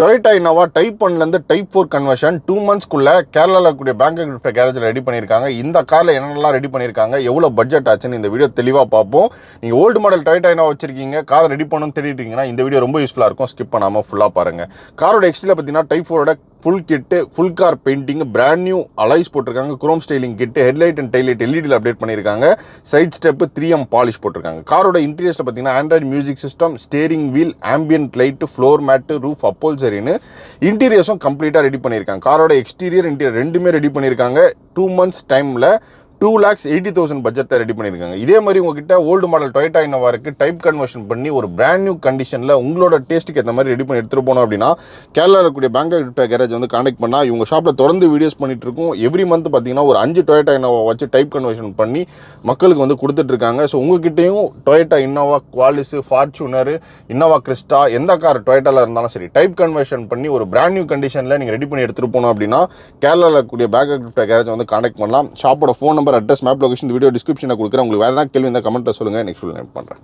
Toyota Innova type 1லேருந்து type 4 conversion 2 மந்த்ஸ்க்குள்ளே கேரளாவில் இருக்கக்கூடிய பேங்காக் கேரேஜில் ரெடி பண்ணியிருக்காங்க. இந்த காரில் என்னென்னலாம் ரெடி பண்ணியிருக்காங்க, எவ்வளோ பட்ஜெட் ஆச்சுன்னு இந்த வீடியோ தெளிவாக பார்ப்போம். நீங்கள் ஓல்டு மாடல் டொயோட்டா இனோவா வச்சிருக்கீங்க, காரை ரெடி பண்ணணும்னு தேடிட்டீங்கன்னா இந்த வீடியோ ரொம்ப யூஸ்ஃபுல்லாக இருக்கும். ஸ்கிப் பண்ணாமல் ஃபுல்லாக பாருங்கள். காரோட எக்ஸ்டியில் பார்த்தீங்கன்னா டைப் 4ஓட full kit, full car painting, brand new alloys போட்டிருக்காங்க. Chrome styling kit, headlight and daylight எல்இடியில் அப்டேட் பண்ணியிருக்காங்க. சைட் ஸ்டெப்பு 3M பாலிஷ் போட்டிருக்காங்க. காரோட இன்டீரியர்ஸில் பார்த்தீங்கன்னா android music system, steering wheel, ambient light, floor mat, roof அப்போல்சரின்னு இன்டீரியர்ஸும் கம்ப்ளீட்டாக ரெடி பண்ணியிருக்காங்க. காரோட எக்ஸ்டீரியர் இன்டீரியர் ரெண்டுமே ரெடி பண்ணியிருக்காங்க. 2 மந்த்ஸ் டைமில் 2,80,000 பட்ஜெட்டை ரெடி பண்ணியிருக்காங்க. இதே மாதிரி உங்ககிட்ட ஓல்டு மாடல் டொயோட்டா இனோவா இருக்குது, டைப் கன்வர்ஷன் பண்ணி ஒரு பிராண்ட் நியூ கண்டிஷனில் உங்களோட டேஸ்ட்டுக்கு ஏற்ற மாதிரி ரெடி பண்ணி எடுத்துகிட்டு போனோம் அப்படின்னா கேரளாவில் இருக்கக்கூடிய பேங்காக் கேரேஜ் வந்து கான்டெக்ட் பண்ணால் இவங்க ஷாப்பில் தொடர்ந்து வீடியோஸ் பண்ணிட்டு இருக்கோம். எவ்ரி மந்த் பார்த்தீங்கன்னா ஒரு 5 டொயோட்டா இனோவா வச்சு டைப் கன்வர்ஷன் பண்ணி மக்களுக்கு வந்து கொடுத்துட்ருக்காங்க. ஸோ உங்ககிட்டையும் Toyota Innova, Qualis, Fortuner, Innova Crysta எந்த கார் டொயோட்டாவில் இருந்தாலும் சரி டைப் கன்வர்ஷன் பண்ணி ஒரு பிராண்ட் நியூ கண்டிஷனில் நீங்கள் ரெடி பண்ணி எடுத்துகிட்டு போனோம் அப்படின்னா கேரளாவில் இருக்கக்கூடிய பேங்காக் கேரேஜ் வந்து கான்டெக்ட் பண்ணலாம். ஷாப்போட phone number, address, map location இந்த வீடியோ டிஸ்கிரிப்ஷனில் கொடுக்குறேன். உங்களுக்கு வேறு ஏதாவது கேள்வி இந்த கமெண்ட்டில் சொல்லுங்கள். நெக்ஸ்ட் வீடியோ பண்ணுறேன்.